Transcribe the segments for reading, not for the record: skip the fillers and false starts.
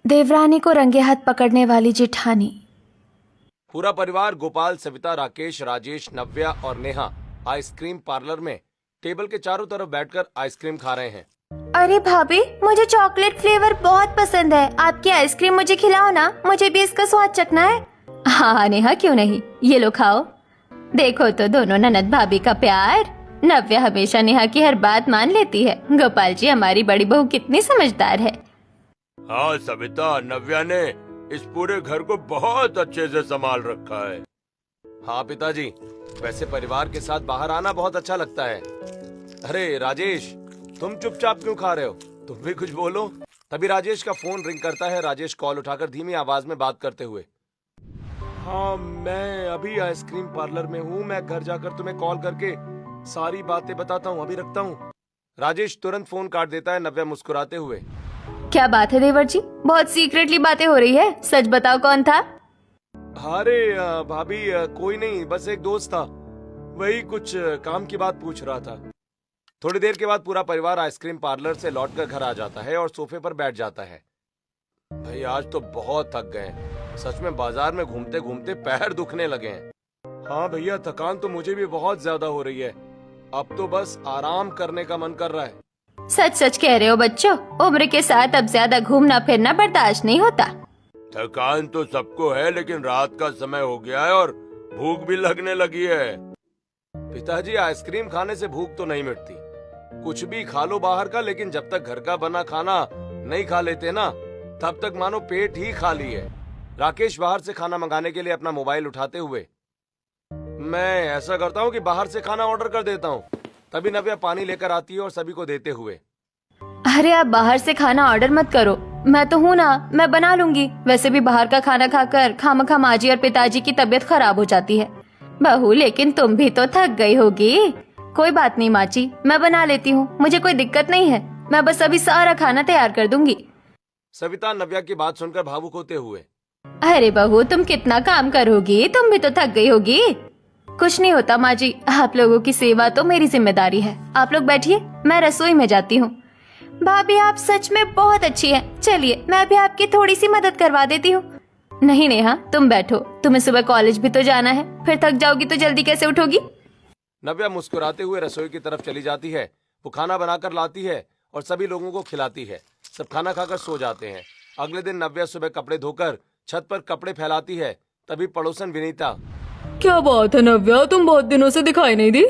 देवरानी को रंगे हाथ पकड़ने वाली जेठानी। पूरा परिवार गोपाल, सविता, राकेश, राजेश, नव्या और नेहा आइसक्रीम पार्लर में टेबल के चारों तरफ बैठकर आइसक्रीम खा रहे हैं। अरे भाभी, मुझे चॉकलेट फ्लेवर बहुत पसंद है। आपकी आइसक्रीम मुझे खिलाओ ना, मुझे भी इसका स्वाद चखना है। हाँ नेहा, क्यों नहीं, ये लो खाओ। देखो तो दोनों ननद भाभी का प्यार। नव्या हमेशा नेहा की हर बात मान लेती है। गोपाल जी, हमारी बड़ी बहू कितनी समझदार है। हाँ सविता, नव्या ने इस पूरे घर को बहुत अच्छे से संभाल रखा है। हाँ पिताजी, वैसे परिवार के साथ बाहर आना बहुत अच्छा लगता है। अरे राजेश, तुम चुपचाप क्यों खा रहे हो? तुम भी कुछ बोलो। तभी राजेश का फोन रिंग करता है। राजेश कॉल उठाकर धीमी आवाज में बात करते हुए, हाँ मैं अभी आइसक्रीम पार्लर में हूँ, मैं घर जाकर तुम्हें कॉल करके सारी बातें बताता हूँ, अभी रखता हूँ। राजेश तुरंत फोन काट देता है। नव्या मुस्कुराते हुए, क्या बात है देवर जी, बहुत सीक्रेटली बातें हो रही है, सच बताओ कौन था? अरे भाभी, कोई नहीं, बस एक दोस्त था, वही कुछ काम की बात पूछ रहा था। थोड़ी देर के बाद पूरा परिवार आइसक्रीम पार्लर से लौटकर घर आ जाता है और सोफे पर बैठ जाता है। भाई आज तो बहुत थक गए, सच में बाजार में घूमते घूमते पैर दुखने लगे हैं। हाँ भैया, थकान तो मुझे भी बहुत ज्यादा हो रही है, अब तो बस आराम करने का मन कर रहा है। सच सच कह रहे हो बच्चों, उम्र के साथ अब ज्यादा घूमना फिरना बर्दाश्त नहीं होता। थकान तो सबको है, लेकिन रात का समय हो गया है और भूख भी लगने लगी है। पिताजी, आइसक्रीम खाने से भूख तो नहीं मिटती, कुछ भी खा लो बाहर का, लेकिन जब तक घर का बना खाना नहीं खा लेते ना, तब तक मानो पेट ही खाली है। राकेश बाहर से खाना मंगाने के लिए अपना मोबाइल उठाते हुए, मैं ऐसा करता हूँ कि बाहर से खाना ऑर्डर कर देता हूँ। तभी नव्या पानी लेकर आती है और सभी को देते हुए, अरे आप बाहर से खाना ऑर्डर मत करो, मैं तो हूँ ना, मैं बना लूंगी। वैसे भी बाहर का खाना खाकर खामखा माँ जी और पिताजी की तबीयत खराब हो जाती है। बहू, लेकिन तुम भी तो थक गई होगी। कोई बात नहीं माँ जी, मैं बना लेती हूँ, मुझे कोई दिक्कत नहीं है। मैं बस अभी सारा खाना तैयार कर दूंगी। सविता नव्या की बात सुनकर भावुक होते हुए, अरे बहू, तुम कितना काम करोगी, तुम भी तो थक गई होगी। कुछ नहीं होता माँ जी, आप लोगों की सेवा तो मेरी जिम्मेदारी है। आप लोग बैठिए, मैं रसोई में जाती हूँ। भाभी, आप सच में बहुत अच्छी हैं। चलिए मैं भी आपकी थोड़ी सी मदद करवा देती हूँ। नहीं नेहा, तुम बैठो, तुम्हें सुबह कॉलेज भी तो जाना है, फिर थक जाओगी तो जल्दी कैसे उठोगी? नव्या मुस्कुराते हुए रसोई की तरफ चली जाती है। वो खाना बनाकर लाती है और सभी लोगों को खिलाती है। सब खाना खाकर सो जाते हैं। अगले दिन नव्या सुबह कपड़े धोकर छत पर कपड़े फैलाती है। तभी पड़ोसन विनीता, क्या बात है नव्या, तुम बहुत दिनों से दिखाई नहीं दी।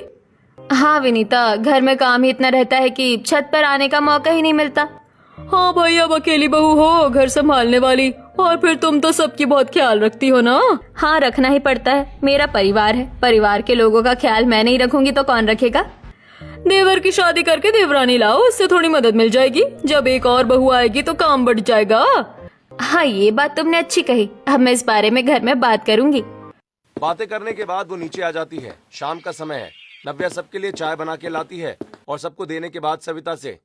हाँ विनीता, घर में काम ही इतना रहता है कि छत पर आने का मौका ही नहीं मिलता। हाँ भाई, अब अकेली बहू हो घर संभालने वाली, और फिर तुम तो सबकी बहुत ख्याल रखती हो ना। हाँ, रखना ही पड़ता है, मेरा परिवार है, परिवार के लोगों का ख्याल मैं नहीं रखूंगी तो कौन रखेगा? देवर की शादी करके देवरानी लाओ, उससे थोड़ी मदद मिल जाएगी। जब एक और बहू आएगी तो काम बढ़ जाएगा। हाँ, ये बात तुमने अच्छी कही, अब मैं इस बारे में घर में बात करूंगी। बातें करने के बाद वो नीचे आ जाती है। शाम का समय है। नव्या सबके लिए चाय बना के लाती है और सबको देने के बाद सविता से,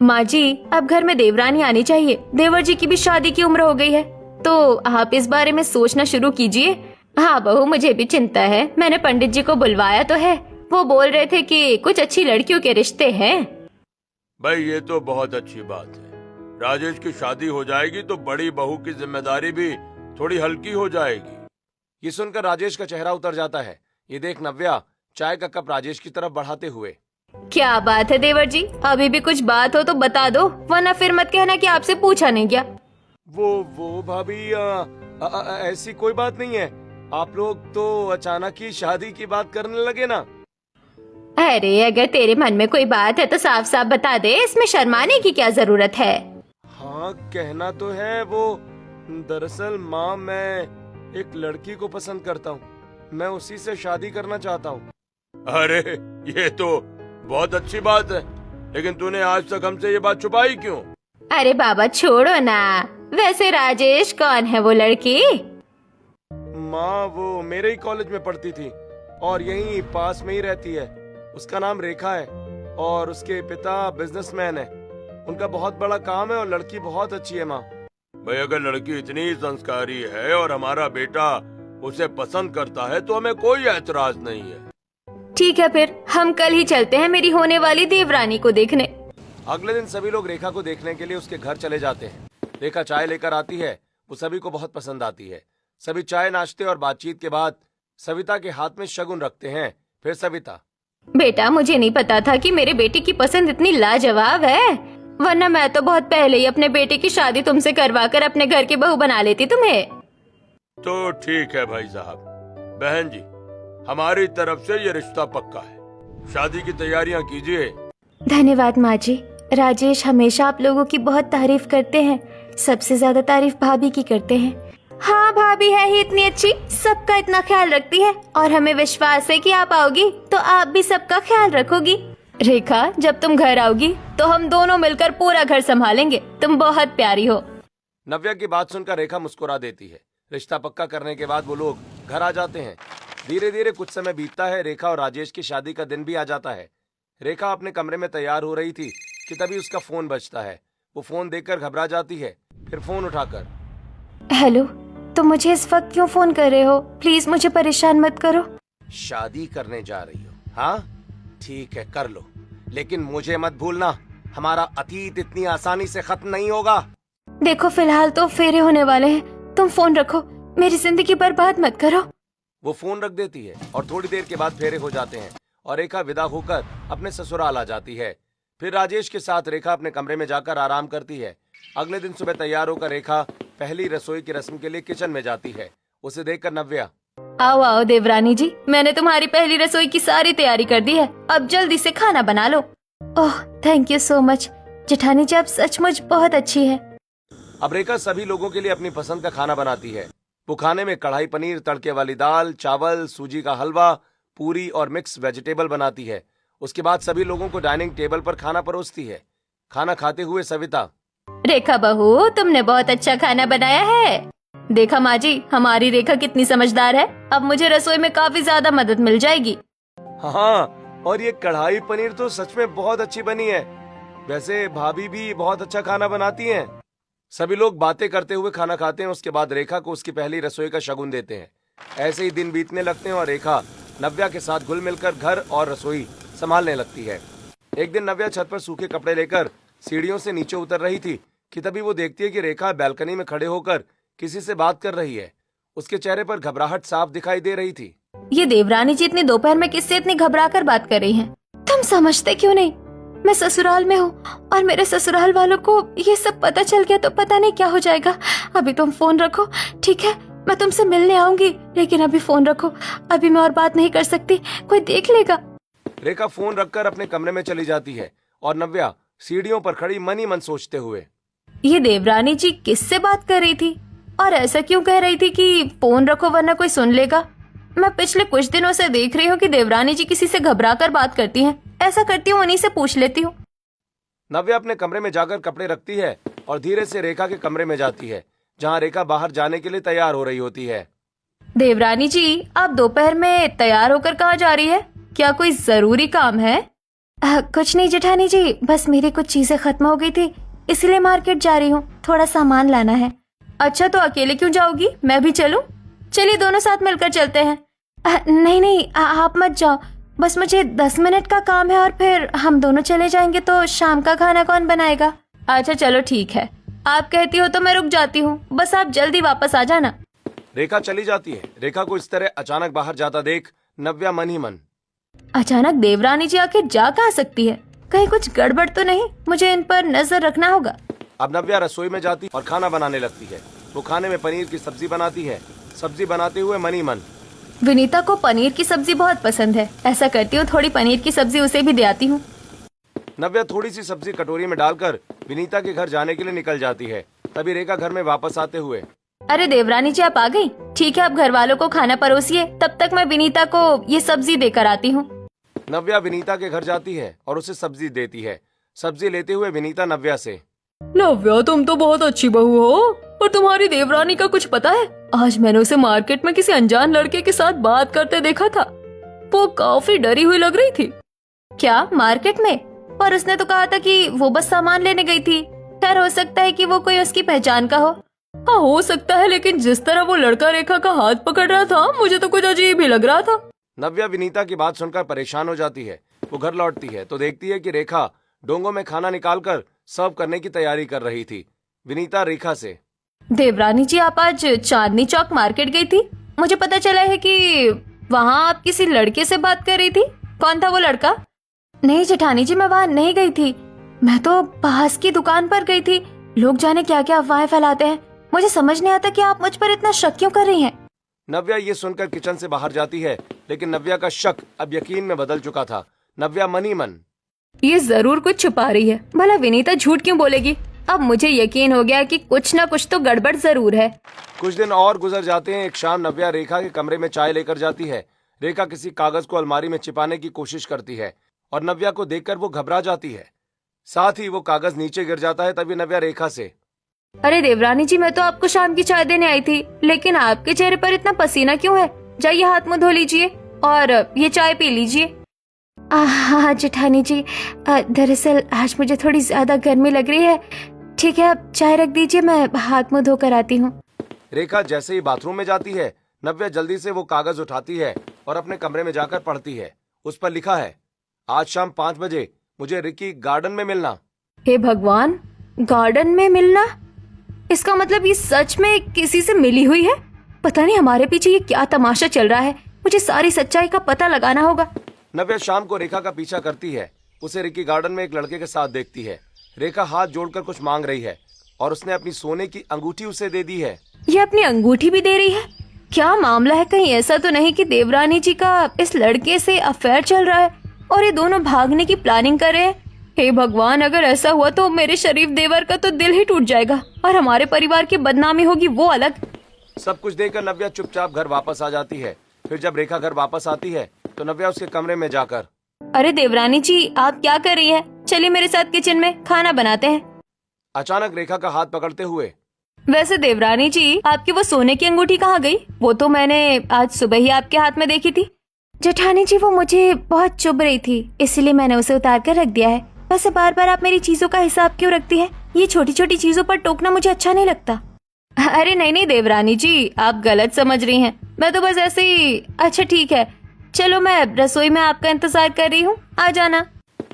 माँ जी, अब घर में देवरानी आनी चाहिए। देवर जी की भी शादी की उम्र हो गई है, तो आप इस बारे में सोचना शुरू कीजिए। हाँ बहू, मुझे भी चिंता है। मैंने पंडित जी को बुलवाया तो है, वो बोल रहे थे कि कुछ अच्छी लड़कियों के रिश्ते हैं। भाई ये तो बहुत अच्छी बात है। राजेश की शादी हो जाएगी तो बड़ी बहू की जिम्मेदारी भी थोड़ी हल्की हो जाएगी। ये सुनकर राजेश का चेहरा उतर जाता है। ये देख नव्या चाय का कप राजेश की तरफ बढ़ाते हुए, क्या बात है देवर जी, अभी भी कुछ बात हो तो बता दो, वरना फिर मत कहना कि आपसे पूछा नहीं गया। वो भाभी, ऐसी कोई बात नहीं है। आप लोग तो अचानक ही शादी की बात करने लगे ना। अरे अगर तेरे मन में कोई बात है तो साफ साफ बता दे, इसमें शर्माने की क्या जरूरत है? हाँ, कहना तो है। वो दरअसल माँ, मैं एक लड़की को पसंद करता हूँ, मैं उसी से शादी करना चाहता हूँ। अरे ये तो बहुत अच्छी बात है, लेकिन तूने आज तक हमसे ये बात छुपाई क्यों? अरे बाबा छोड़ो ना, वैसे राजेश कौन है वो लड़की? माँ, वो मेरे ही कॉलेज में पढ़ती थी और यहीं पास में ही रहती है। उसका नाम रेखा है और उसके पिता बिजनेसमैन है। उनका बहुत बड़ा काम है और लड़की बहुत अच्छी है माँ। भाई अगर लड़की इतनी संस्कारी है और हमारा बेटा उसे पसंद करता है तो हमें कोई ऐतराज नहीं है। ठीक है, फिर हम कल ही चलते हैं मेरी होने वाली देवरानी को देखने। अगले दिन सभी लोग रेखा को देखने के लिए उसके घर चले जाते हैं। रेखा चाय लेकर आती है, वो सभी को बहुत पसंद आती है। सभी चाय नाश्ते और बातचीत के बाद सविता के हाथ में शगुन रखते हैं। फिर सविता, बेटा मुझे नहीं पता था कि मेरे बेटे की पसंद इतनी लाजवाब है, वरना मैं तो बहुत पहले ही अपने बेटे की शादी तुमसे करवाकर अपने घर की बहू बना लेती तुम्हें। तो ठीक है भाई साहब। बहन जी, हमारी तरफ से ये रिश्ता पक्का है, शादी की तैयारियां कीजिए। धन्यवाद माँ जी। राजेश हमेशा आप लोगों की बहुत तारीफ करते हैं, सबसे ज्यादा तारीफ भाभी की करते हैं। हाँ भाभी है ही इतनी अच्छी, सबका इतना ख्याल रखती है और हमें विश्वास है कि आप आओगी तो आप भी सबका ख्याल रखोगी। रेखा जब तुम घर आओगी तो हम दोनों मिलकर पूरा घर संभालेंगे, तुम बहुत प्यारी हो। नव्या की बात सुनकर रेखा मुस्कुरा देती है। रिश्ता पक्का करने के बाद वो लोग घर आ जाते हैं। धीरे धीरे कुछ समय बीतता है। रेखा और राजेश की शादी का दिन भी आ जाता है। रेखा अपने कमरे में तैयार हो रही थी कि तभी उसका फोन बजता है। वो फोन देखकर घबरा जाती है। फिर फोन उठाकर, हेलो, तुम मुझे इस वक्त क्यों फोन कर रहे हो? प्लीज मुझे परेशान मत करो। शादी करने जा रही हो? हाँ ठीक है, कर लो, लेकिन मुझे मत भूलना, हमारा अतीत इतनी आसानी से खत्म नहीं होगा। देखो फिलहाल तो फेरे होने वाले हैं, तुम फोन रखो, मेरी जिंदगी बर्बाद मत करो। वो फोन रख देती है और थोड़ी देर के बाद फेरे हो जाते हैं और रेखा विदा होकर अपने ससुराल आ जाती है। फिर राजेश के साथ रेखा अपने कमरे में जाकर आराम करती है। अगले दिन सुबह तैयार होकर रेखा पहली रसोई की रस्म के लिए किचन में जाती है। उसे देखकर नव्या, आओ आओ देवरानी जी, मैंने तुम्हारी पहली रसोई की सारी तैयारी कर दी है, अब जल्दी से खाना बना लो। Oh thank you so much जेठानी जी, आप सचमुच बहुत अच्छी है। अब रेखा सभी लोगों के लिए अपनी पसंद का खाना बनाती है। वो खाने में कढ़ाई पनीर, तड़के वाली दाल, चावल, सूजी का हलवा, पूरी और मिक्स वेजिटेबल बनाती है। उसके बाद सभी लोगों को डाइनिंग टेबल पर खाना परोसती है। खाना खाते हुए सविता, रेखा बहू तुमने बहुत अच्छा खाना बनाया है। देखा माँ जी, हमारी रेखा कितनी समझदार है, अब मुझे रसोई में काफी ज्यादा मदद मिल जाएगी। हाँ, और ये कढ़ाई पनीर तो सच में बहुत अच्छी बनी है। वैसे भाभी भी बहुत अच्छा खाना बनाती हैं। सभी लोग बातें करते हुए खाना खाते हैं। उसके बाद रेखा को उसकी पहली रसोई का शगुन देते हैं। ऐसे ही दिन बीतने लगते हैं और रेखा नव्या के साथ घुल मिलकर घर और रसोई संभालने लगती है। एक दिन नव्या छत पर सूखे कपड़े लेकर सीढ़ियों से नीचे उतर रही थी कि तभी वो देखती है कि रेखा बैल्कनी में खड़े होकर किसी से बात कर रही है। उसके चेहरे पर घबराहट साफ दिखाई दे रही थी। ये देवरानी जी इतनी दोपहर में किससे इतनी घबरा कर बात कर रही हैं? तुम समझते क्यों नहीं? मैं ससुराल में हूँ और मेरे ससुराल वालों को ये सब पता चल गया तो पता नहीं क्या हो जाएगा। अभी तुम फोन रखो, ठीक है? मैं तुमसे मिलने आऊंगी, लेकिन अभी फोन रखो, अभी मैं और बात नहीं कर सकती, कोई देख लेगा। रेखा फोन रखकर अपने कमरे में चली जाती है और नव्या सीढ़ियों पर खड़ी मन ही मन सोचते हुए, ये देवरानी जी किससे बात कर रही थी और ऐसा क्यों कह रही थी कि फोन रखो वरना कोई सुन लेगा? मैं पिछले कुछ दिनों से देख रही हूँ कि देवरानी जी किसी से घबरा कर बात करती हैं। ऐसा करती हूँ, उन्हीं से पूछ लेती हूँ। नव्या अपने कमरे में जाकर कपड़े रखती है और धीरे से रेखा के कमरे में जाती है, जहाँ रेखा बाहर जाने के लिए तैयार हो रही होती है। देवरानी जी, आप दोपहर में तैयार होकर कहाँ जा रही है? क्या कोई जरूरी काम है? कुछ नहीं जेठानी जी, बस मेरी कुछ चीजें खत्म हो गई थी, इसलिए मार्केट जा रही हूँ, थोड़ा सामान लाना है। अच्छा तो अकेले क्यों जाओगी, मैं भी चलूं? चलिए दोनों साथ मिलकर चलते हैं। नहीं नहीं, आप मत जाओ, बस मुझे 10 मिनट का काम है और फिर हम दोनों चले जाएंगे तो शाम का खाना कौन बनाएगा? अच्छा चलो ठीक है, आप कहती हो तो मैं रुक जाती हूँ, बस आप जल्दी वापस आ जाना। रेखा चली जाती है। रेखा को इस तरह अचानक बाहर जाता देख नव्या मन ही मन, अचानक देवरानी जी आके जा कहाँ सकती है? कहीं कुछ गड़बड़ तो नहीं? मुझे इन पर नजर रखना होगा। अब नव्या रसोई में जाती और खाना बनाने लगती है। वो खाने में पनीर की सब्जी बनाती है। सब्जी बनाते हुए मन ही मन, विनीता को पनीर की सब्जी बहुत पसंद है, ऐसा करती हूँ थोड़ी पनीर की सब्जी उसे भी दे आती हूँ। नव्या थोड़ी सी सब्जी कटोरी में डालकर विनीता के घर जाने के लिए निकल जाती है। तभी रेखा घर में वापस आते हुए, अरे देवरानी जी आप आ गई? ठीक है, अब घर वालों को खाना परोसिए, तब तक मैं विनीता को ये सब्जी देकर आती हूँ। नव्या विनीता के घर जाती है और उसे सब्जी देती है। सब्जी लेते हुए विनीता नव्या से, नव्या तुम तो बहुत अच्छी बहू हो, पर तुम्हारी देवरानी का कुछ पता है? आज मैंने उसे मार्केट में किसी अनजान लड़के के साथ बात करते देखा था। वो काफी डरी हुई लग रही थी। क्या मार्केट में? पर उसने तो कहा था कि वो बस सामान लेने गई थी। खैर हो सकता है कि वो कोई उसकी पहचान का हो। हाँ हो सकता है, लेकिन जिस तरह वो लड़का रेखा का हाथ पकड़ रहा था मुझे तो कुछ अजीब ही लग रहा था। नव्या विनीता की बात सुनकर परेशान हो जाती है। वो घर लौटती है तो देखती है कि रेखा डोंगों में खाना निकालकर सर्व करने की तैयारी कर रही थी। विनीता रेखा से। देवरानी जी, आप आज चांदनी चौक मार्केट गई थी। मुझे पता चला है कि वहाँ आप किसी लड़के से बात कर रही थी। कौन था वो लड़का? नहीं जेठानी जी, मैं वहाँ नहीं गई थी। मैं तो पास की दुकान पर गई थी। लोग जाने क्या क्या अफवाहें फैलाते हैं। मुझे समझ नहीं आता कि आप मुझ पर इतना शक क्यों कर रही हैं। नव्या ये सुनकर किचन से बाहर जाती है, लेकिन नव्या का शक अब यकीन में बदल चुका था। नव्या मन ही मन ये जरूर कुछ छुपा रही है। भला विनीता झूठ क्यों बोलेगी? अब मुझे यकीन हो गया कि कुछ ना कुछ तो गड़बड़ जरूर है। कुछ दिन और गुजर जाते हैं। एक शाम नव्या रेखा के कमरे में चाय लेकर जाती है। रेखा किसी कागज को अलमारी में छिपाने की कोशिश करती है और नव्या को देखकर वो घबरा जाती है। साथ ही वो कागज नीचे गिर जाता है। तभी नव्या रेखा से, अरे देवरानी जी, मैं तो आपको शाम की चाय देने आई थी, लेकिन आपके चेहरे पर इतना पसीना क्यों है? जाइए हाथ मुंह धो लीजिए और ये चाय पी लीजिए। हाँ जेठानी जी, दरअसल आज मुझे थोड़ी ज्यादा गर्मी लग रही है। ठीक है, आप चाय रख दीजिए, मैं हाथ मुंह धोकर आती हूँ। रेखा जैसे ही बाथरूम में जाती है, नव्या जल्दी से वो कागज उठाती है और अपने कमरे में जाकर पढ़ती है। उस पर लिखा है, आज शाम 5 बजे मुझे रिकी गार्डन में मिलना। हे भगवान, गार्डन में मिलना? इसका मतलब ये सच में किसी से मिली हुई है? पता नहीं हमारे पीछे ये क्या तमाशा चल रहा है। मुझे सारी सच्चाई का पता लगाना होगा। नव्या शाम को रेखा का पीछा करती है। उसे रिकी गार्डन में एक लड़के के साथ देखती है। रेखा हाथ जोड़कर कुछ मांग रही है और उसने अपनी सोने की अंगूठी उसे दे दी है। ये अपनी अंगूठी भी दे रही है? क्या मामला है? कहीं ऐसा तो नहीं कि देवरानी जी का इस लड़के से अफेयर चल रहा है और ये दोनों भागने की प्लानिंग कर रहे हैं? हे भगवान, अगर ऐसा हुआ तो मेरे शरीफ देवर का तो दिल ही टूट जाएगा और हमारे परिवार की बदनामी होगी, वो अलग। सब कुछ देखकर नव्या चुपचाप घर वापस आ जाती है। फिर जब रेखा घर वापस आती है तो नव्या उसके कमरे में जाकर, अरे देवरानी जी, आप क्या कर रही हैं? चलिए मेरे साथ किचन में खाना बनाते हैं। अचानक रेखा का हाथ पकड़ते हुए, वैसे देवरानी जी, आपकी वो सोने की अंगूठी कहाँ गई? वो तो मैंने आज सुबह ही आपके हाथ में देखी थी। जेठानी जी, वो मुझे बहुत चुभ रही थी, इसलिए मैंने उसे उतार कर रख दिया है। वैसे बार बार आप मेरी चीजों का हिसाब क्यों रखती हैं? ये छोटी छोटी चीजों पर टोकना मुझे अच्छा नहीं लगता। अरे नहीं नहीं देवरानी जी, आप गलत समझ रही हैं। मैं तो बस ऐसे ही। अच्छा ठीक है, चलो मैं रसोई में आपका इंतजार कर रही हूँ, आ जाना।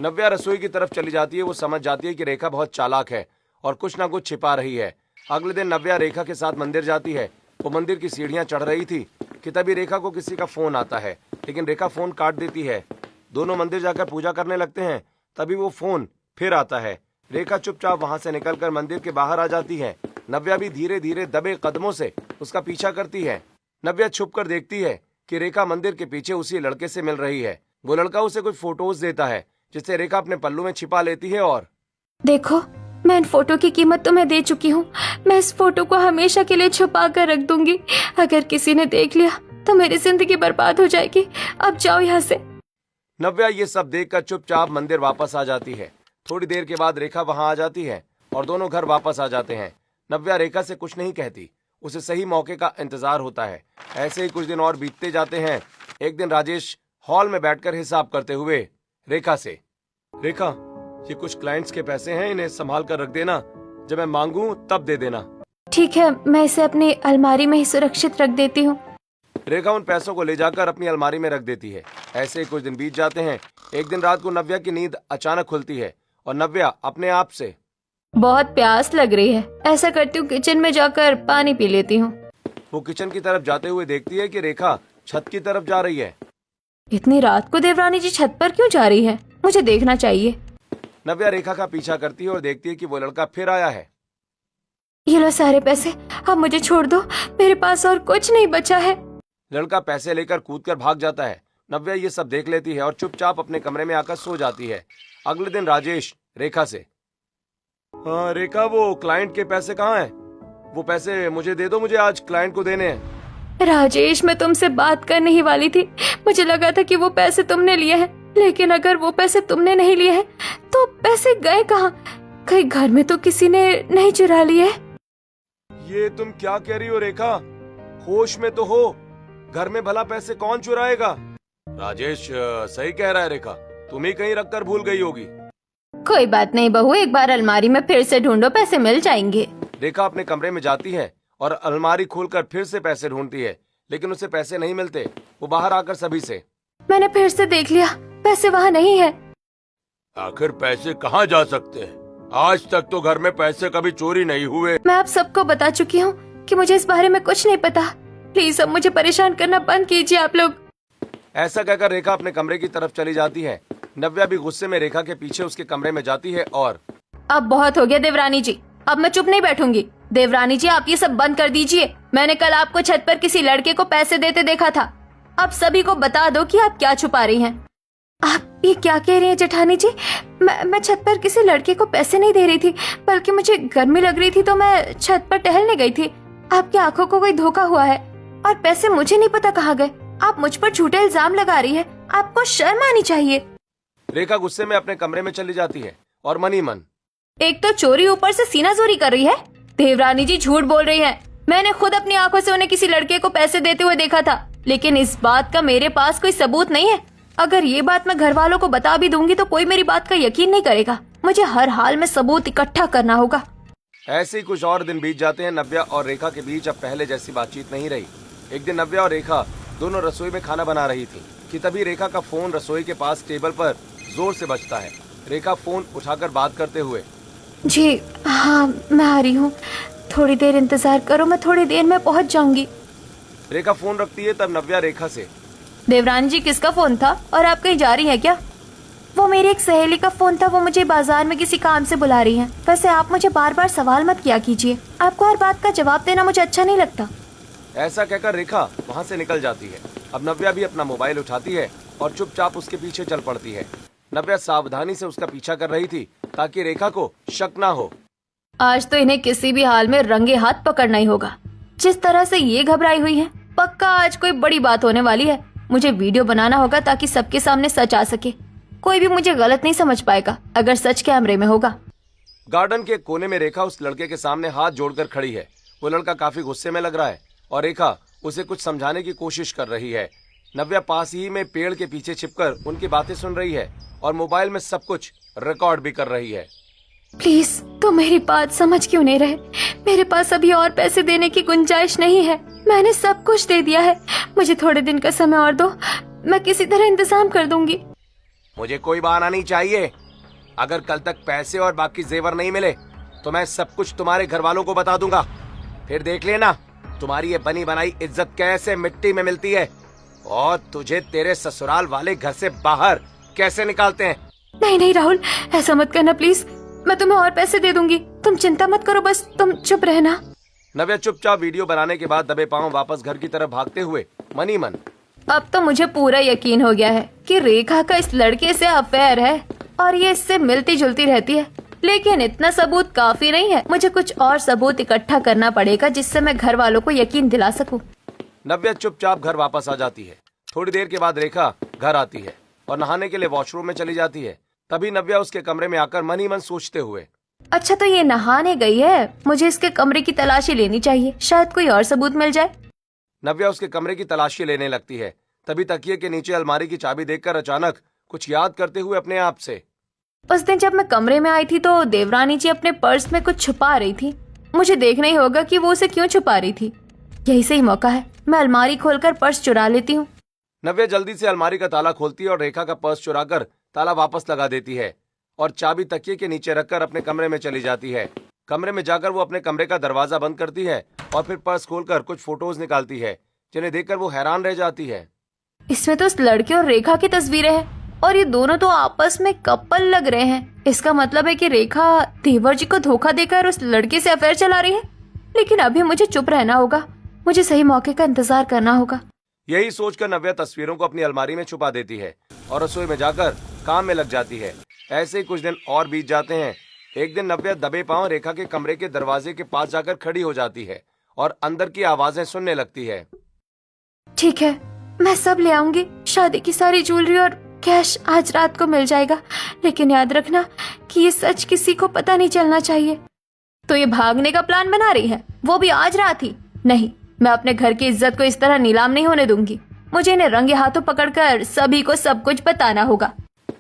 नव्या रसोई की तरफ चली जाती है। वो समझ जाती है कि रेखा बहुत चालाक है और कुछ ना कुछ छिपा रही है। अगले दिन नव्या रेखा के साथ मंदिर जाती है। वो मंदिर की सीढ़ियां चढ़ रही थी कि तभी रेखा को किसी का फोन आता है, लेकिन रेखा फोन काट देती है। दोनों मंदिर जाकर पूजा करने लगते हैं। तभी वो फोन फिर आता है। रेखा चुपचाप वहां से निकलकर मंदिर के बाहर आ जाती है। नव्या भी धीरे धीरे दबे कदमों से उसका पीछा करती है। नव्या छुपकर देखती है कि रेखा मंदिर के पीछे उसी लड़के से मिल रही है। वो लड़का उसे कुछ फोटोज देता है जिसे रेखा अपने पल्लू में छिपा लेती है और, देखो, मैं इन फोटो की कीमत तुम्हें दे चुकी हूँ। मैं इस फोटो को हमेशा के लिए छुपा कर रख दूंगी। अगर किसी ने देख लिया तो मेरी जिंदगी बर्बाद हो जाएगी। अब जाओ यहाँ से। नव्या ये सब देखकर चुपचाप मंदिर वापस आ जाती है। थोड़ी देर के बाद रेखा वहां आ जाती है और दोनों घर वापस आ जाते हैं। नव्या रेखा से कुछ नहीं कहती, उसे सही मौके का इंतजार होता है। ऐसे ही कुछ दिन और बीतते जाते हैं। एक दिन राजेश हॉल में बैठकर हिसाब करते हुए रेखा से, रेखा, ये कुछ क्लाइंट्स के पैसे हैं, इन्हें संभाल कर रख देना। जब मैं मांगू तब दे देना। ठीक है, मैं इसे अपनी अलमारी में ही सुरक्षित रख देती हूँ। रेखा उन पैसों को ले जाकर अपनी अलमारी में रख देती है। ऐसे ही कुछ दिन बीत जाते हैं। एक दिन रात को नव्या की नींद अचानक खुलती है और नव्या अपने आप से, बहुत प्यास लग रही है, ऐसा करती हूँ किचन में जाकर पानी पी लेती हूँ। वो किचन की तरफ जाते हुए देखती है कि रेखा छत की तरफ जा रही है। इतनी रात को देवरानी जी छत पर क्यों जा रही है? मुझे देखना चाहिए। नव्या रेखा का पीछा करती है और देखती है कि वो लड़का फिर आया है। ये लो सारे पैसे, अब मुझे छोड़ दो, मेरे पास और कुछ नहीं बचा है। लड़का पैसे लेकर कूदकर भाग जाता है। नव्या ये सब देख लेती है और चुपचाप अपने कमरे में आकर सो जाती है। अगले दिन राजेश रेखा से, हाँ रेखा, वो क्लाइंट के पैसे कहाँ हैं? वो पैसे मुझे दे दो, मुझे आज क्लाइंट को देने हैं। राजेश, मैं तुमसे बात करने ही वाली थी। मुझे लगा था कि वो पैसे तुमने लिए हैं, लेकिन अगर वो पैसे तुमने नहीं लिए हैं तो पैसे गए कहाँ? कहीं घर में तो किसी ने नहीं चुरा लिए? ये तुम क्या कह रही हो रेखा? होश में तो हो। घर में भला पैसे कौन चुराएगा? राजेश सही कह रहा है रेखा, तुम ही कहीं रखकर भूल गई होगी। कोई बात नहीं बहू, एक बार अलमारी में फिर से ढूंढो, पैसे मिल जाएंगे। रेखा अपने कमरे में जाती है और अलमारी खोलकर फिर से पैसे ढूंढती है, लेकिन उसे पैसे नहीं मिलते। वो बाहर आकर सभी से, मैंने फिर से देख लिया, पैसे वहाँ नहीं है। आखिर पैसे कहाँ जा सकते हैं? आज तक तो घर में पैसे कभी चोरी नहीं हुए। मैं आप सबको बता चुकी हूँ कि मुझे इस बारे में कुछ नहीं पता। प्लीज अब मुझे परेशान करना बंद कीजिए आप लोग। ऐसा कहकर रेखा अपने कमरे की तरफ चली जाती है। नव्या भी गुस्से में रेखा के पीछे उसके कमरे में जाती है और अब बहुत हो गया देवरानी जी, अब मैं चुप नहीं बैठूंगी। देवरानी जी आप ये सब बंद कर दीजिए। मैंने कल आपको छत पर किसी लड़के को पैसे देते देखा था। अब सभी को बता दो कि आप क्या छुपा रही हैं। आप ये क्या कह रही हैं जेठानी जी? मैं छत पर किसी लड़के को पैसे नहीं दे रही थी, बल्कि मुझे गर्मी लग रही थी तो मैं छत पर टहलने गई थी। आपकी आंखों को कोई धोखा हुआ है और पैसे मुझे नहीं पता कहाँ गए। आप मुझ पर झूठे इल्जाम लगा रही है, आपको शर्म आनी चाहिए। रेखा गुस्से में अपने कमरे में चली जाती है और मन ही मन एक तो चोरी, ऊपर से सीना चोरी कर रही है। देवरानी जी झूठ बोल रही है। मैंने खुद अपनी आंखों से उन्हें किसी लड़के को पैसे देते हुए देखा था, लेकिन इस बात का मेरे पास कोई सबूत नहीं है। अगर ये बात मैं घर वालों को बता भी दूंगी तो कोई मेरी बात का यकीन नहीं करेगा। मुझे हर हाल में सबूत इकट्ठा करना होगा। ऐसे ही कुछ और दिन बीत जाते हैं। नव्या और रेखा के बीच अब पहले जैसी बातचीत नहीं रही। एक दिन नव्या और रेखा दोनों रसोई में खाना बना रही थी कि तभी रेखा का फोन रसोई के पास टेबल पर जोर से बजता है। रेखा फोन उठाकर बात करते हुए, जी हाँ मैं आ रही हूँ, थोड़ी देर इंतजार करो, मैं थोड़ी देर में पहुँच जाऊंगी। रेखा फोन रखती है। तब नव्या रेखा से, देवरानी जी किसका फोन था और आप कहीं जा रही हैं क्या? वो मेरी एक सहेली का फोन था, वो मुझे बाजार में किसी काम से बुला रही है। वैसे आप मुझे बार बार सवाल मत किया कीजिए, आपको हर बात का जवाब देना मुझे अच्छा नहीं लगता। ऐसा कहकर रेखा वहाँ से निकल जाती है। अब नव्या भी अपना मोबाइल उठाती है और चुपचाप उसके पीछे चल पड़ती है। नव्या सावधानी से उसका पीछा कर रही थी ताकि रेखा को शक ना हो। आज तो इन्हें किसी भी हाल में रंगे हाथ पकड़ना ही होगा। जिस तरह से ये घबराई हुई है, पक्का आज कोई बड़ी बात होने वाली है। मुझे वीडियो बनाना होगा ताकि सबके सामने सच आ सके। कोई भी मुझे गलत नहीं समझ पाएगा अगर सच कैमरे में होगा। गार्डन के कोने में रेखा उस लड़के के सामने हाथ जोड़कर खड़ी है। वो लड़का काफी गुस्से में लग रहा है और रेखा उसे कुछ समझाने की कोशिश कर रही है। नव्या पास ही में पेड़ के पीछे छिपकर उनकी बातें सुन रही है और मोबाइल में सब कुछ रिकॉर्ड भी कर रही है। प्लीज तो मेरी बात समझ क्यों नहीं रहे? मेरे पास अभी और पैसे देने की गुंजाइश नहीं है। मैंने सब कुछ दे दिया है। मुझे थोड़े दिन का समय और दो, मैं किसी तरह इंतजाम कर दूंगी। मुझे कोई बहाना नहीं चाहिए। अगर कल तक पैसे और बाकी जेवर नहीं मिले तो मैं सब कुछ तुम्हारे घर वालों को बता दूंगा। फिर देख लेना तुम्हारी ये बनी बनाई इज्जत कैसे मिट्टी में मिलती है और तुझे तेरे ससुराल वाले घर से बाहर कैसे निकालते हैं। नहीं नहीं राहुल, ऐसा मत करना प्लीज। मैं तुम्हें और पैसे दे दूंगी, तुम चिंता मत करो, बस तुम चुप रहना। नव्या चुपचाप वीडियो बनाने के बाद दबे पांव वापस घर की तरफ भागते हुए मन ही मन, अब तो मुझे पूरा यकीन हो गया है कि रेखा का इस लड़के से अफेयर है और ये इससे मिलती जुलती रहती है। लेकिन इतना सबूत काफी नहीं है, मुझे कुछ और सबूत इकट्ठा करना पड़ेगा जिससे मैं घर वालों को यकीन दिला सकूं। नव्या चुपचाप घर वापस आ जाती है। थोड़ी देर के बाद रेखा घर आती है और नहाने के लिए वॉशरूम में चली जाती है। तभी नव्या उसके कमरे में आकर मन ही मन सोचते हुए, अच्छा तो ये नहाने गई है, मुझे इसके कमरे की तलाशी लेनी चाहिए, शायद कोई और सबूत मिल जाए। नव्या उसके कमरे की तलाशी लेने लगती है। तभी तकिए के नीचे अलमारी की चाबी देखकर अचानक कुछ याद करते हुए अपने आप से, उस दिन जब मैं कमरे में आई थी तो देवरानी जी अपने पर्स में कुछ छुपा रही थी। मुझे देखना ही होगा कि वो उसे क्यों छुपा रही थी। यही सही मौका है, मैं अलमारी खोलकर पर्स चुरा लेती हूँ। नव्या जल्दी से अलमारी का ताला खोलती है और रेखा का पर्स चुराकर ताला वापस लगा देती है और चाबी तकिए के नीचे रखकर अपने कमरे में चली जाती है। कमरे में जाकर वो अपने कमरे का दरवाजा बंद करती है और फिर पर्स खोलकर कुछ फोटोज निकालती है जिन्हें देखकर वो हैरान रह जाती है। इसमें तो उस लड़के और रेखा की तस्वीरें हैं और ये दोनों तो आपस में कपल लग रहे हैं। इसका मतलब है कि रेखा देवर जी को धोखा देकर उस लड़के से अफेयर चला रही है। लेकिन अभी मुझे चुप रहना होगा, मुझे सही मौके का इंतजार करना होगा। यही सोचकर नव्या तस्वीरों को अपनी अलमारी में छुपा देती है और रसोई में जाकर काम में लग जाती है। ऐसे ही कुछ दिन और बीत जाते हैं। एक दिन नव्या दबे पांव रेखा के कमरे के दरवाजे के पास जाकर खड़ी हो जाती है और अंदर की आवाजें सुनने लगती है। ठीक है, मैं सब ले आऊंगी, शादी की सारी ज्वेलरी और कैश आज रात को मिल जाएगा। लेकिन याद रखना कि ये सच किसी को पता नहीं चलना चाहिए। तो ये भागने का प्लान बना रही है, वो भी आज रात ही? नहीं, मैं अपने घर की इज्जत को इस तरह नीलाम नहीं होने दूंगी। मुझे इन्हें रंगे हाथों पकड़कर सभी को सब कुछ बताना होगा।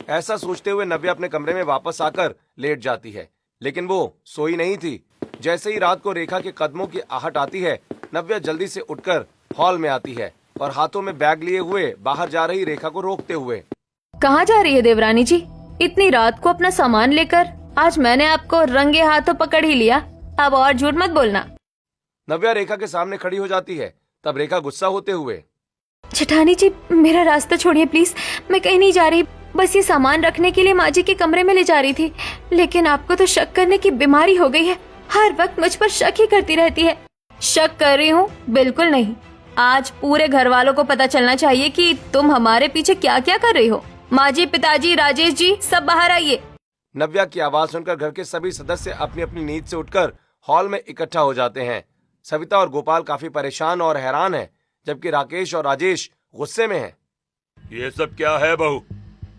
ऐसा सोचते हुए नव्या अपने कमरे में वापस आकर लेट जाती है, लेकिन वो सोई नहीं थी। जैसे ही रात को रेखा के कदमों की आहट आती है, नव्या जल्दी से उठकर हॉल में आती है और हाथों में बैग लिए हुए बाहर जा रही रेखा को रोकते हुए, कहाँ जा रही है देवरानी जी? इतनी रात को अपना सामान लेकर आज मैंने आपको रंगे हाथों पकड़ ही लिया, अब और झूठ मत बोलना। नव्या रेखा के सामने खड़ी हो जाती है। तब रेखा गुस्सा होते हुए, जेठानी जी मेरा रास्ता छोड़िए प्लीज, मैं कहीं नहीं जा रही, बस ये सामान रखने के लिए माँ जी के कमरे में ले जा रही थी। लेकिन आपको तो शक करने की बीमारी हो गई है, हर वक्त मुझ पर शक ही करती रहती है। शक कर रही हूँ? बिल्कुल नहीं। आज पूरे घर वालों को पता चलना चाहिए कि तुम हमारे पीछे क्या क्या कर रही हो। माँ जी, पिताजी, राजेश जी, सब बाहर आइए। नव्या की आवाज सुनकर घर के सभी सदस्य अपनी अपनी नींद से उठकर हॉल में इकट्ठा हो जाते हैं। सविता और गोपाल काफी परेशान और हैरान हैं, जबकि राकेश और राजेश गुस्से में हैं। ये सब क्या है बहू?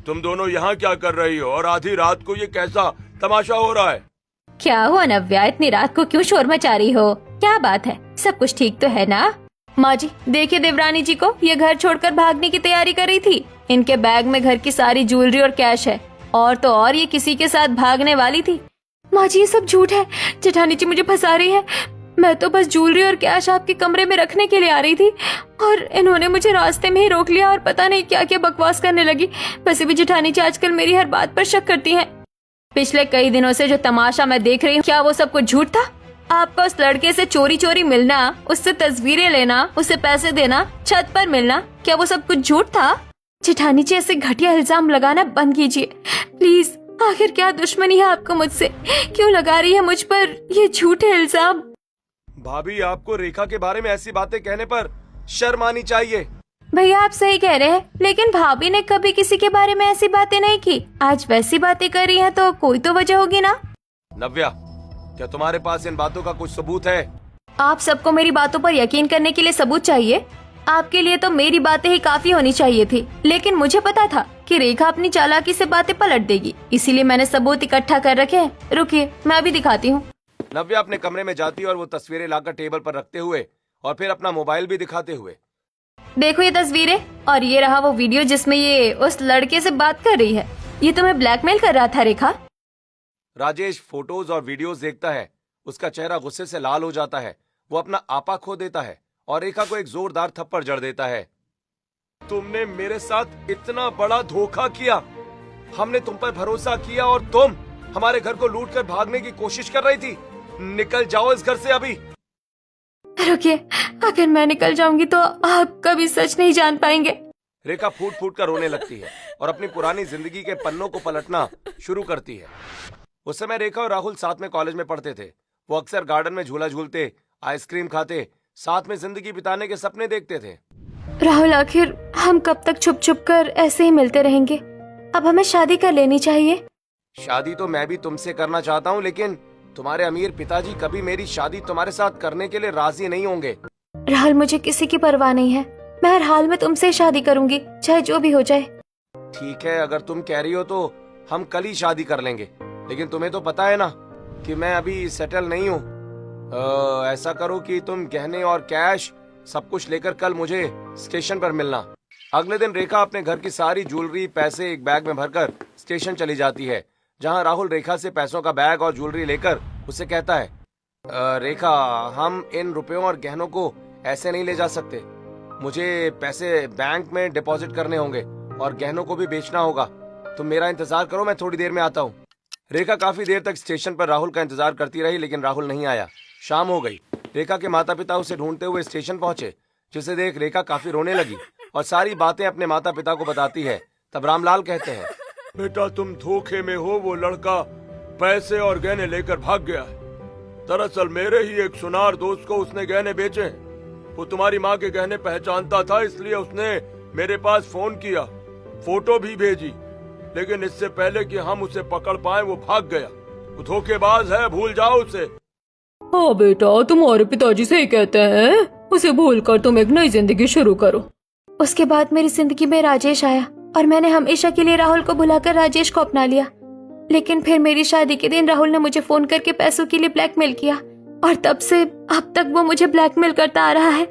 तुम दोनों यहाँ क्या कर रही हो और आधी रात को ये कैसा तमाशा हो रहा है? क्या हुआ नव्या, इतनी रात को क्यों शोर मचा रही हो? क्या बात है, सब कुछ ठीक तो है ना? माँ जी देखिए, देवरानी जी को ये घर छोड़कर भागने की तैयारी कर रही थी। इनके बैग में घर की सारी ज्वेलरी और कैश है, और तो और ये किसी के साथ भागने वाली थी। माँ जी ये सब झूठ है, जेठानी जी मुझे फंसा रही है। मैं तो बस ज्वेलरी और कैश आपके कमरे में रखने के लिए आ रही थी और इन्होंने मुझे रास्ते में ही रोक लिया और पता नहीं क्या क्या बकवास करने लगी। वैसे भी जेठानी जी आजकल मेरी हर बात पर शक करती हैं। पिछले कई दिनों से जो तमाशा मैं देख रही हूँ, क्या वो सब कुछ झूठ था? आपका उस लड़के से चोरी चोरी मिलना, उससे तस्वीरें लेना, उसे पैसे देना, छत पर मिलना, क्या वो सब कुछ झूठ था? जेठानी जी ऐसे घटिया इल्जाम लगाना बंद कीजिए प्लीज। आखिर क्या दुश्मनी है आपको मुझसे? क्यों लगा रही है मुझ पर ये झूठे इल्जाम? भाभी, आपको रेखा के बारे में ऐसी बातें कहने पर शर्म आनी चाहिए। भैया आप सही कह रहे हैं, लेकिन भाभी ने कभी किसी के बारे में ऐसी बातें नहीं की। आज वैसी बातें कर रही हैं तो कोई तो वजह होगी ना? नव्या, क्या तुम्हारे पास इन बातों का कुछ सबूत है? आप सबको मेरी बातों पर यकीन करने के लिए सबूत चाहिए? आपके लिए तो मेरी बातें ही काफी होनी चाहिए थी, लेकिन मुझे पता था कि रेखा अपनी चालाकी से बातें पलट देगी, इसीलिए मैंने सबूत इकट्ठा कर रखे हैं। रुकिए, मैं अभी दिखाती हूँ। नव्या अपने कमरे में जाती और वो तस्वीरें लाकर टेबल पर रखते हुए और फिर अपना मोबाइल भी दिखाते हुए, देखो ये तस्वीरें, और ये रहा वो वीडियो जिसमें ये उस लड़के से बात कर रही है। ये तुम्हें ब्लैकमेल कर रहा था रेखा? राजेश फोटोज और वीडियोस देखता है। उसका चेहरा गुस्से से लाल हो जाता है। वो अपना आपा खो देता है और रेखा को एक जोरदार थप्पड़ जड़ देता है। तुमने मेरे साथ इतना बड़ा धोखा किया। हमने तुम पर भरोसा किया और तुम हमारे घर को लूट कर भागने की कोशिश कर रही थी। निकल जाओ इस घर से अभी। रुकिए, अगर मैं निकल जाऊंगी तो आप कभी सच नहीं जान पाएंगे। रेखा फूट फूट कर रोने लगती है और अपनी पुरानी जिंदगी के पन्नों को पलटना शुरू करती है। उस समय रेखा और राहुल साथ में कॉलेज में पढ़ते थे। वो अक्सर गार्डन में झूला झूलते, आइसक्रीम खाते, साथ में जिंदगी बिताने के सपने देखते थे। राहुल, आखिर हम कब तक छुप छुप कर ऐसे ही मिलते रहेंगे? अब हमें शादी कर लेनी चाहिए। शादी तो मैं भी तुमसे करना चाहता हूँ, लेकिन तुम्हारे अमीर पिताजी कभी मेरी शादी तुम्हारे साथ करने के लिए राजी नहीं होंगे। राहुल, मुझे किसी की परवाह नहीं है। मैं हर हाल में तुमसे शादी करूंगी, चाहे जो भी हो जाए। ठीक है, अगर तुम कह रही हो तो हम कल ही शादी कर लेंगे, लेकिन तुम्हें तो पता है ना कि मैं अभी सेटल नहीं हूँ। ऐसा करो कि तुम गहने और कैश सब कुछ लेकर कल मुझे स्टेशन पर मिलना। अगले दिन रेखा अपने घर की सारी ज्वेलरी, पैसे एक बैग में भरकर स्टेशन चली जाती है, जहां राहुल रेखा से पैसों का बैग और ज्वेलरी लेकर उसे कहता है, रेखा, हम इन रुपयों और गहनों को ऐसे नहीं ले जा सकते। मुझे पैसे बैंक में डिपॉजिट करने होंगे और गहनों को भी बेचना होगा। तुम मेरा इंतजार करो, मैं थोड़ी देर में आता हूँ। रेखा काफी देर तक स्टेशन पर राहुल का इंतजार करती रही, लेकिन राहुल नहीं आया। शाम हो गई। रेखा के माता पिता उसे ढूंढते हुए स्टेशन पहुंचे, जिसे देख रेखा काफी रोने लगी और सारी बातें अपने माता पिता को बताती है। तब रामलाल कहते हैं, बेटा तुम धोखे में हो। वो लड़का पैसे और गहने लेकर भाग गया है। दरअसल मेरे ही एक सुनार दोस्त को उसने गहने बेचे हैं। वो तुम्हारी माँ के गहने पहचानता था, इसलिए उसने मेरे पास फोन किया, फोटो भी भेजी, लेकिन इससे पहले कि हम उसे पकड़ पाए वो भाग गया। वो धोखेबाज है, भूल जाओ उसे। हाँ बेटा, तुम्हारे पिताजी सही कहते हैं, उसे भूलकर तुम एक नई जिंदगी शुरू करो। उसके बाद मेरी जिंदगी में राजेश आया और मैंने हमेशा के लिए राहुल को भुलाकर राजेश को अपना लिया। लेकिन फिर मेरी शादी के दिन राहुल ने मुझे फोन करके पैसों के लिए ब्लैकमेल किया और तब से अब तक वो मुझे ब्लैकमेल करता आ रहा है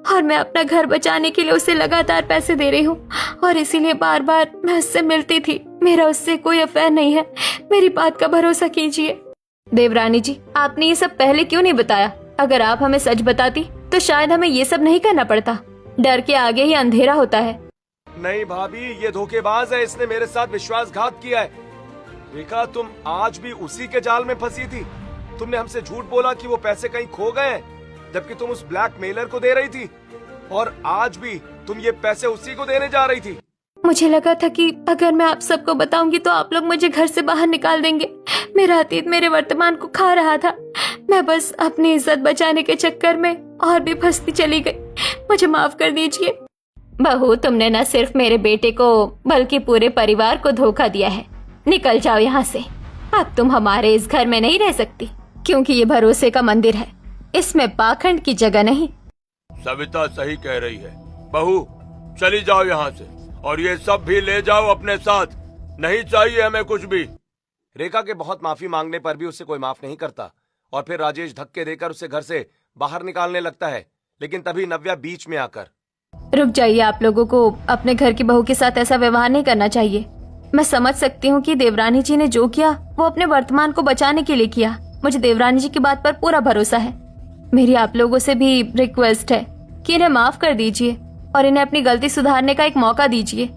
और मैं अपना घर बचाने के लिए उसे लगातार पैसे दे रही हूँ और इसीलिए बार बार मैं उससे मिलती थी। मेरा उससे कोई अफेयर नहीं है, मेरी बात का भरोसा कीजिए। देवरानी जी, आपने ये सब पहले क्यों नहीं बताया? अगर आप हमें सच बताती तो शायद हमें ये सब नहीं करना पड़ता। डर के आगे ही अंधेरा होता है। नहीं भाभी, ये धोखेबाज है, इसने मेरे साथ विश्वासघात किया है। रेखा, तुम आज भी उसी के जाल में फंसी थी। तुमने हमसे झूठ बोला कि वो पैसे कहीं खो गए हैं, जबकि तुम उस ब्लैकमेलर को दे रही थी, और आज भी तुम ये पैसे उसी को देने जा रही थी। मुझे लगा था कि अगर मैं आप सबको बताऊंगी तो आप लोग मुझे घर से बाहर निकाल देंगे। मेरा अतीत मेरे वर्तमान को खा रहा था। मैं बस अपनी इज्जत बचाने के चक्कर में और भी फंसती चली गई। मुझे माफ कर दीजिए। बहू, तुमने न सिर्फ मेरे बेटे को बल्कि पूरे परिवार को धोखा दिया है। निकल जाओ यहाँ से। अब तुम हमारे इस घर में नहीं रह सकती, क्योंकि ये भरोसे का मंदिर है। इसमें पाखंड की जगह नहीं। सविता सही कह रही है। बहू, चली जाओ यहाँ से, और ये सब भी ले जाओ अपने साथ। नहीं चाहिए हमें कुछ भी। रेखा के बहुत माफी मांगने पर भी उसे कोई माफ नहीं करता, और फिर राजेश धक्के देकर उसे घर से बाहर निकालने लगता है। लेकिन तभी नव्या बीच में आकर, रुक जाइए। आप लोगों को अपने घर की बहू के साथ ऐसा व्यवहार नहीं करना चाहिए। मैं समझ सकती हूँ कि देवरानी जी ने जो किया वो अपने वर्तमान को बचाने के लिए किया। मुझे देवरानी जी की बात पर पूरा भरोसा है। मेरी आप लोगों से भी रिक्वेस्ट है कि इन्हें माफ कर दीजिए और इन्हें अपनी गलती सुधारने का एक मौका दीजिए।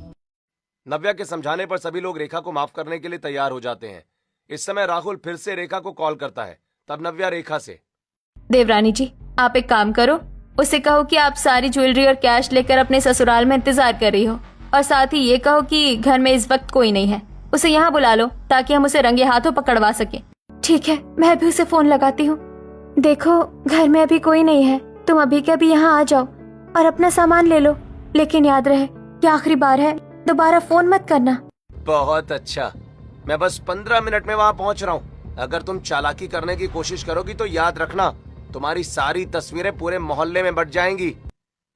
नव्या के समझाने पर सभी लोग रेखा को माफ करने के लिए तैयार हो जाते हैं। इस समय राहुल फिर से रेखा को कॉल करता है। तब नव्या रेखा से, देवरानी जी, आप एक काम करो, उसे कहो कि आप सारी ज्वेलरी और कैश लेकर अपने ससुराल में इंतजार कर रही हो, और साथ ही ये कहो कि घर में इस वक्त कोई नहीं है। उसे यहाँ बुला लो ताकि हम उसे रंगे हाथों पकड़वा सके। ठीक है, मैं अभी उसे फोन लगाती हूँ। देखो, घर में अभी कोई नहीं है, तुम अभी के अभी यहाँ आ जाओ और अपना सामान ले लो। लेकिन याद रहे, ये आखिरी बार है, दोबारा फोन मत करना। बहुत अच्छा, मैं बस 15 मिनट में वहाँ पहुँच रहा हूँ। अगर तुम चालाकी करने की कोशिश करोगी तो याद रखना, तुम्हारी सारी तस्वीरें पूरे मोहल्ले में बट जाएंगी।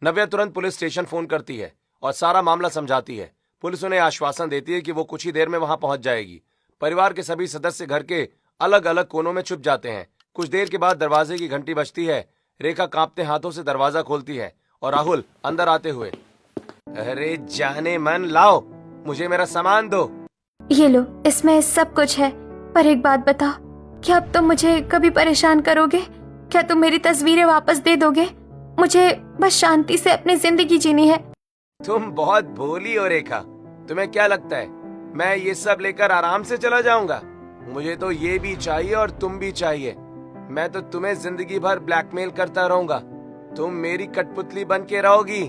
नव्या तुरंत पुलिस स्टेशन फोन करती है और सारा मामला समझाती है। पुलिस उन्हें आश्वासन देती है कि वो कुछ ही देर में वहाँ पहुँच जाएगी। परिवार के सभी सदस्य घर के अलग अलग कोनों में छुप जाते हैं। कुछ देर के बाद दरवाजे की घंटी बजती है। रेखा कांपते हाथों से दरवाजा खोलती है और राहुल अंदर आते हुए, अरे जाने मन, लाओ मुझे मेरा सामान दो। ये लो, इसमें सब कुछ है। पर एक बात बताओ, क्या अब तुम मुझे कभी परेशान करोगे? क्या तुम मेरी तस्वीरें वापस दे दोगे? मुझे बस शांति से अपनी जिंदगी जीनी है। तुम बहुत भोली हो रेखा। तुम्हें क्या लगता है मैं ये सब लेकर आराम से चला जाऊंगा? मुझे तो ये भी चाहिए और तुम भी चाहिए। मैं तो तुम्हें जिंदगी भर ब्लैकमेल करता रहूंगा। तुम मेरी कठपुतली बन के रहोगी।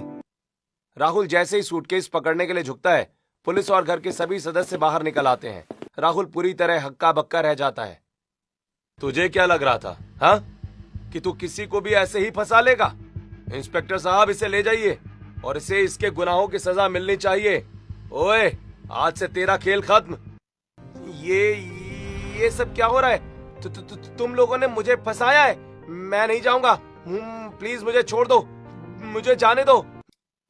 राहुल जैसे ही सूटकेस पकड़ने के लिए झुकता है, पुलिस और घर के सभी सदस्य बाहर निकल आते हैं। राहुल पूरी तरह हक्का बक्का रह जाता है। तुझे क्या लग रहा था, हाँ, कि तू किसी को भी ऐसे ही फंसा लेगा? इंस्पेक्टर साहब, इसे ले जाइए और इसे इसके गुनाहों की सजा मिलनी चाहिए। ओए, आज से तेरा खेल खत्म। ये सब क्या हो रहा है? तुम लोगों ने मुझे फंसाया है। मैं नहीं जाऊंगा। प्लीज मुझे छोड़ दो, मुझे जाने दो।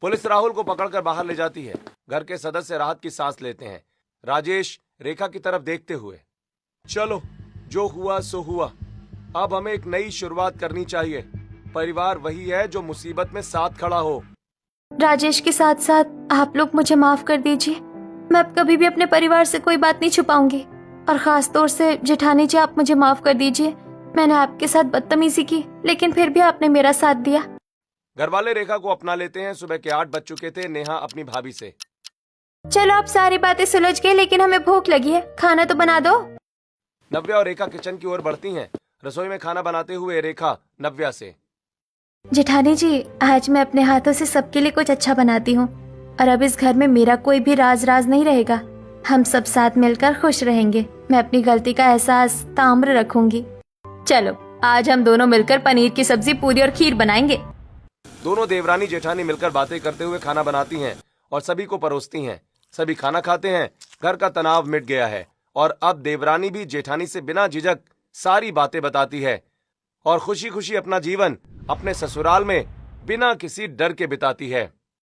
पुलिस राहुल को पकड़कर बाहर ले जाती है। घर के सदस्य राहत की सांस लेते हैं, राजेश रेखा की तरफ देखते हुए। चलो, जो हुआ सो हुआ। अब हमें एक नई शुरुआत करनी चाहिए। परिवार वही है जो मुसीबत में साथ खड़ा हो। राजेश के साथ साथ आप लोग मुझे माफ कर दीजिए। मैं अब कभी भी अपने परिवार से कोई बात नहीं छुपाऊंगी, और खास तौर से जेठानी जी, आप मुझे माफ कर दीजिए। मैंने आपके साथ बदतमीजी की, लेकिन फिर भी आपने मेरा साथ दिया। घर वाले रेखा को अपना लेते हैं। सुबह के 8 बज चुके थे। नेहा अपनी भाभी से, चलो अब सारी बातें सुलझ गई, लेकिन हमें भूख लगी है, खाना तो बना दो। नव्या और रेखा किचन की ओर बढ़ती हैं। रसोई में खाना बनाते हुए रेखा नव्या से, जेठानी जी, आज मैं अपने हाथों से सबके लिए कुछ अच्छा बनाती हूँ, और अब इस घर में मेरा कोई भी राज नहीं रहेगा। हम सब साथ मिलकर खुश रहेंगे। मैं अपनी गलती का एहसास ताम्र रखूंगी। चलो, आज हम दोनों मिलकर पनीर की सब्जी, पूरी और खीर बनाएंगे। दोनों देवरानी जेठानी मिलकर बातें करते हुए खाना बनाती हैं और सभी को परोसती हैं। सभी खाना खाते हैं। घर का तनाव मिट गया है और अब देवरानी भी जेठानी से बिना झिझक सारी बातें बताती है और खुशी खुशी अपना जीवन अपने ससुराल में बिना किसी डर के बिताती है।